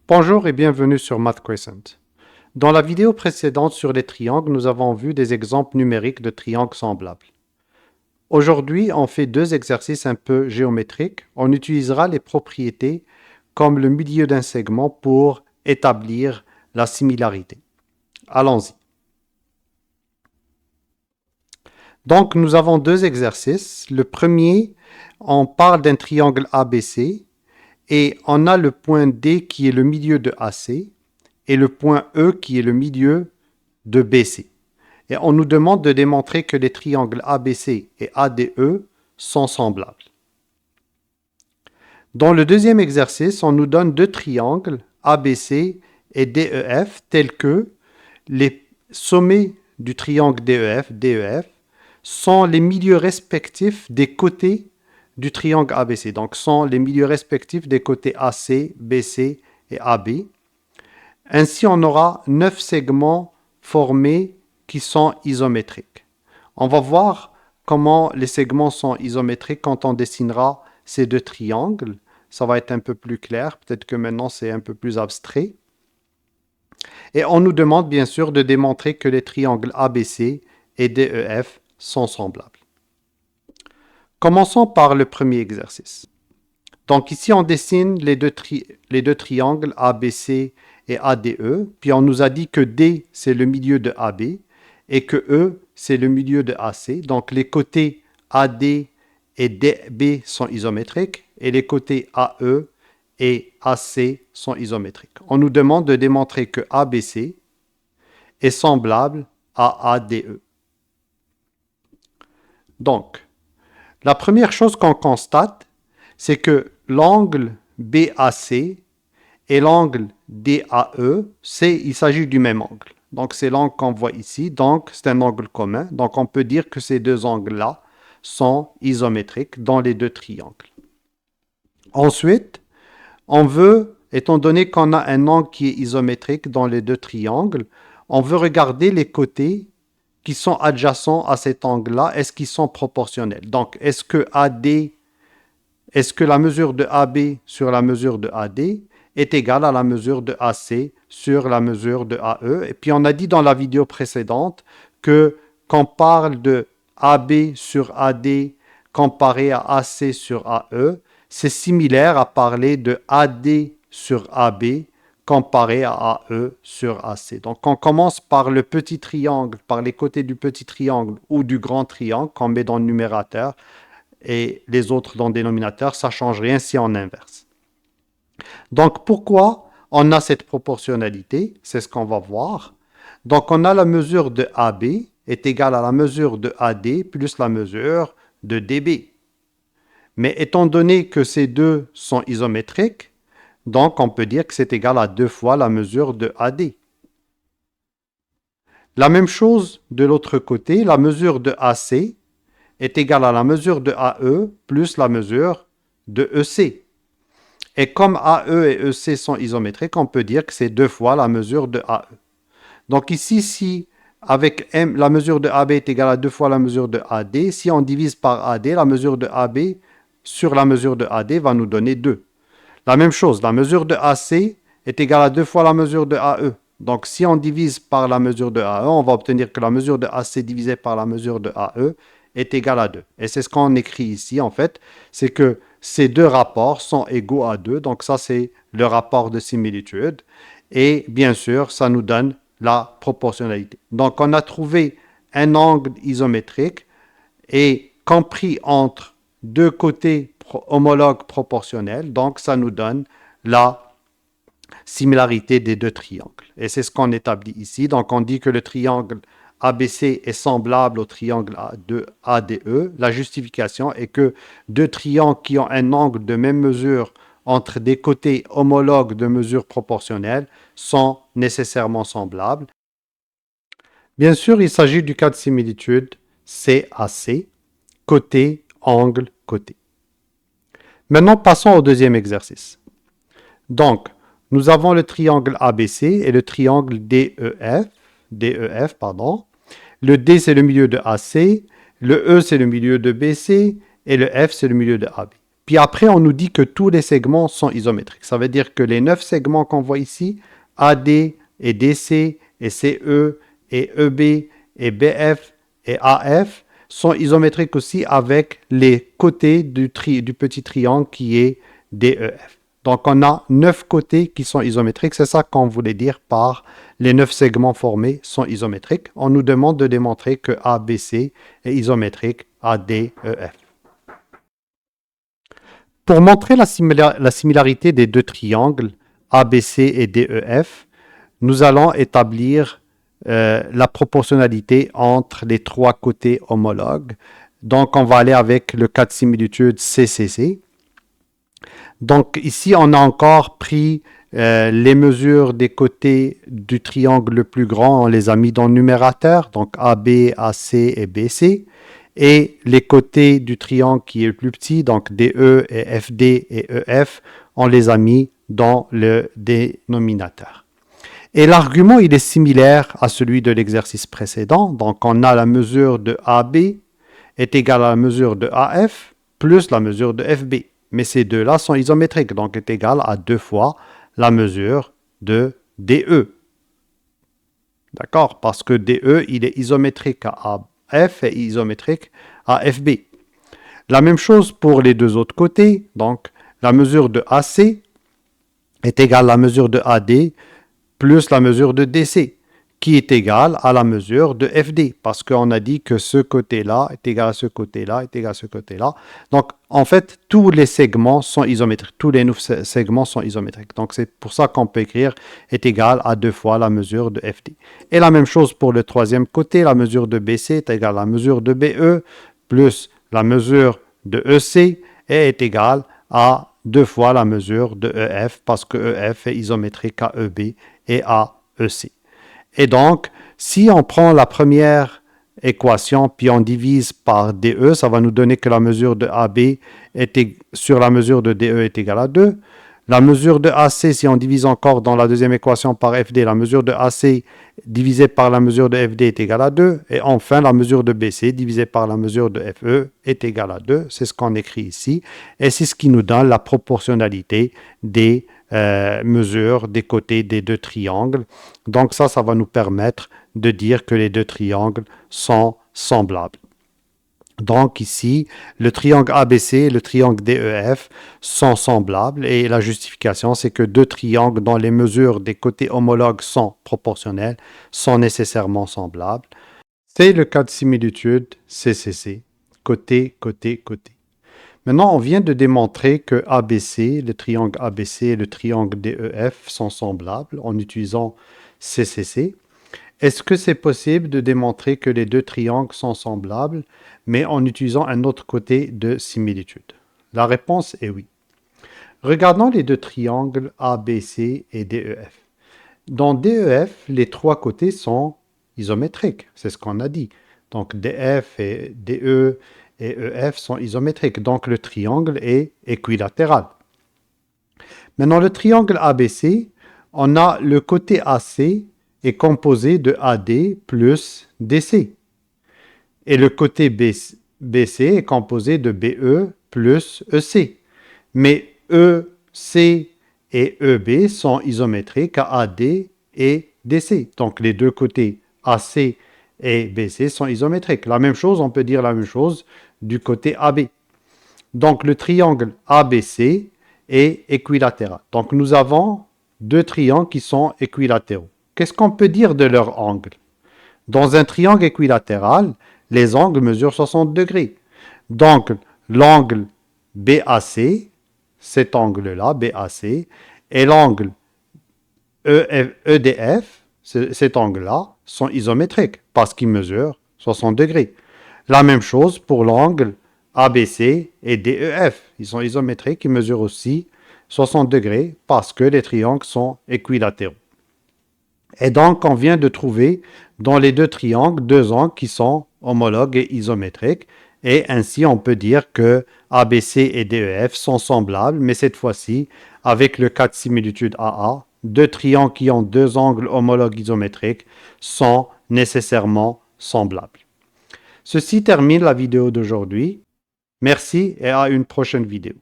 Bonjour et bienvenue sur Math Crescent. Dans la vidéo précédente sur les triangles, nous avons vu des exemples numériques de triangles semblables. Aujourd'hui, on fait deux exercices un peu géométriques. On utilisera les propriétés comme le milieu d'un segment pour établir la similarité. Allons-y. Donc, nous avons deux exercices. Le premier, on parle d'un triangle ABC et on a le point D qui est le milieu de AC et le point E qui est le milieu de BC. Et on nous demande de démontrer que les triangles ABC et ADE sont semblables. Dans le deuxième exercice, on nous donne deux triangles ABC et DEF tels que les sommets du triangle DEF sont les milieux respectifs des côtés du triangle ABC. Donc, sont les milieux respectifs des côtés AC, BC et AB. Ainsi, on aura 9 segments formés qui sont isométriques. On va voir comment les segments sont isométriques quand on dessinera ces deux triangles. Ça va être un peu plus clair. Peut-être que maintenant, c'est un peu plus abstrait. Et on nous demande bien sûr de démontrer que les triangles ABC et DEF sont semblables. Commençons par le premier exercice. Donc ici, on dessine les deux triangles ABC et ADE, puis on nous a dit que D, c'est le milieu de AB, et que E, c'est le milieu de AC. Donc les côtés AD et DB sont isométriques, et les côtés AE et AC sont isométriques. On nous demande de démontrer que ABC est semblable à ADE. Donc, la première chose qu'on constate, c'est que l'angle BAC et l'angle DAE, il s'agit du même angle. Donc, c'est l'angle qu'on voit ici. Donc, c'est un angle commun. Donc, on peut dire que ces deux angles-là sont isométriques dans les deux triangles. Ensuite, on veut, étant donné qu'on a un angle qui est isométrique dans les deux triangles, on veut regarder les côtés qui sont adjacents à cet angle-là, est-ce qu'ils sont proportionnels? Donc, est-ce que la mesure de AB sur la mesure de AD est égale à la mesure de AC sur la mesure de AE? Et puis, on a dit dans la vidéo précédente que quand on parle de AB sur AD comparé à AC sur AE, c'est similaire à parler de AD sur AB comparé à AE sur AC. Donc, on commence par le petit triangle, par les côtés du petit triangle ou du grand triangle qu'on met dans le numérateur et les autres dans le dénominateur. Ça ne change rien si on inverse. Donc, pourquoi on a cette proportionnalité? C'est ce qu'on va voir. Donc, on a la mesure de AB est égale à la mesure de AD plus la mesure de DB. Mais étant donné que ces deux sont isométriques, donc, on peut dire que c'est égal à 2 fois la mesure de AD. La même chose de l'autre côté, la mesure de AC est égale à la mesure de AE plus la mesure de EC. Et comme AE et EC sont isométriques, on peut dire que c'est 2 fois la mesure de AE. Donc ici, si avec M, la mesure de AB est égale à 2 fois la mesure de AD, si on divise par AD, la mesure de AB sur la mesure de AD va nous donner 2. La même chose, la mesure de AC est égale à 2 fois la mesure de AE. Donc, si on divise par la mesure de AE, on va obtenir que la mesure de AC divisée par la mesure de AE est égale à 2. Et c'est ce qu'on écrit ici, en fait. C'est que ces deux rapports sont égaux à 2. Donc, ça, c'est le rapport de similitude. Et bien sûr, ça nous donne la proportionnalité. Donc, on a trouvé un angle isométrique et compris entre deux côtés homologues proportionnels. Donc, ça nous donne la similarité des deux triangles. Et c'est ce qu'on établit ici. Donc, on dit que le triangle ABC est semblable au triangle ADE. La justification est que deux triangles qui ont un angle de même mesure entre des côtés homologues de mesure proportionnelle sont nécessairement semblables. Bien sûr, il s'agit du cas de similitude CAC, côté, angle, côté. Maintenant, passons au deuxième exercice. Donc, nous avons le triangle ABC et le triangle DEF. Le D, c'est le milieu de AC, le E, c'est le milieu de BC, et le F, c'est le milieu de AB. Puis après, on nous dit que tous les segments sont isométriques. Ça veut dire que les 9 segments qu'on voit ici, AD et DC et CE et EB et BF et AF, sont isométriques aussi avec les côtés du petit triangle qui est DEF. Donc on a 9 côtés qui sont isométriques. C'est ça qu'on voulait dire par les 9 segments formés sont isométriques. On nous demande de démontrer que ABC est isométrique à DEF. Pour montrer la similarité des deux triangles ABC et DEF, nous allons établir la proportionnalité entre les trois côtés homologues. Donc, on va aller avec le cas de similitude CCC. Donc, ici, on a encore pris les mesures des côtés du triangle le plus grand, on les a mis dans le numérateur, donc AB, AC et BC. Et les côtés du triangle qui est le plus petit, donc DE et FD et EF, on les a mis dans le dénominateur. Et l'argument, il est similaire à celui de l'exercice précédent. Donc, on a la mesure de AB est égale à la mesure de AF plus la mesure de FB. Mais ces deux-là sont isométriques, donc est égale à 2 fois la mesure de DE. D'accord? Parce que DE, il est isométrique à F est isométrique à FB. La même chose pour les deux autres côtés. Donc, la mesure de AC est égale à la mesure de AD plus la mesure de DC, qui est égale à la mesure de FD, parce qu'on a dit que ce côté-là est égal à ce côté-là, est égal à ce côté-là. Donc, en fait, tous les segments sont isométriques. Tous les 9 segments sont isométriques. Donc, c'est pour ça qu'on peut écrire est égal à 2 fois la mesure de FD. Et la même chose pour le troisième côté, la mesure de BC est égale à la mesure de BE plus la mesure de EC et est égale à 2 fois la mesure de EF, parce que EF est isométrique à EB et à EC. Et donc, si on prend la première équation, puis on divise par DE, ça va nous donner que la mesure de AB sur la mesure de DE est égale à 2. La mesure de AC, si on divise encore dans la deuxième équation par FD, la mesure de AC divisée par la mesure de FD est égale à 2. Et enfin, la mesure de BC divisée par la mesure de FE est égale à 2. C'est ce qu'on écrit ici. Et c'est ce qui nous donne la proportionnalité des mesures des côtés des deux triangles. Donc ça va nous permettre de dire que les deux triangles sont semblables. Donc ici, le triangle ABC et le triangle DEF sont semblables et la justification, c'est que deux triangles dont les mesures des côtés homologues sont proportionnelles sont nécessairement semblables. C'est le cas de similitude CCC, côté, côté, côté. Maintenant, on vient de démontrer que ABC, le triangle ABC et le triangle DEF sont semblables en utilisant CCC. Est-ce que c'est possible de démontrer que les deux triangles sont semblables, mais en utilisant un autre côté de similitude? La réponse est oui. Regardons les deux triangles ABC et DEF. Dans DEF, les trois côtés sont isométriques, c'est ce qu'on a dit. Donc DF et DE et EF sont isométriques, donc le triangle est équilatéral. Maintenant, le triangle ABC, on a le côté AC est composé de AD plus DC. Et le côté BC est composé de BE plus EC. Mais EC et EB sont isométriques à AD et DC. Donc les deux côtés AC et BC sont isométriques. La même chose, on peut dire la même chose du côté AB. Donc le triangle ABC est équilatéral. Donc nous avons deux triangles qui sont équilatéraux. Qu'est-ce qu'on peut dire de leur angle? Dans un triangle équilatéral, les angles mesurent 60 degrés. Donc, l'angle BAC, cet angle-là, BAC, et l'angle EDF, cet angle-là, sont isométriques parce qu'ils mesurent 60 degrés. La même chose pour l'angle ABC et DEF. Ils sont isométriques, ils mesurent aussi 60 degrés parce que les triangles sont équilatéraux. Et donc, on vient de trouver dans les deux triangles deux angles qui sont homologues et isométriques. Et ainsi, on peut dire que ABC et DEF sont semblables, mais cette fois-ci, avec le cas de similitude AA, deux triangles qui ont deux angles homologues isométriques sont nécessairement semblables. Ceci termine la vidéo d'aujourd'hui. Merci et à une prochaine vidéo.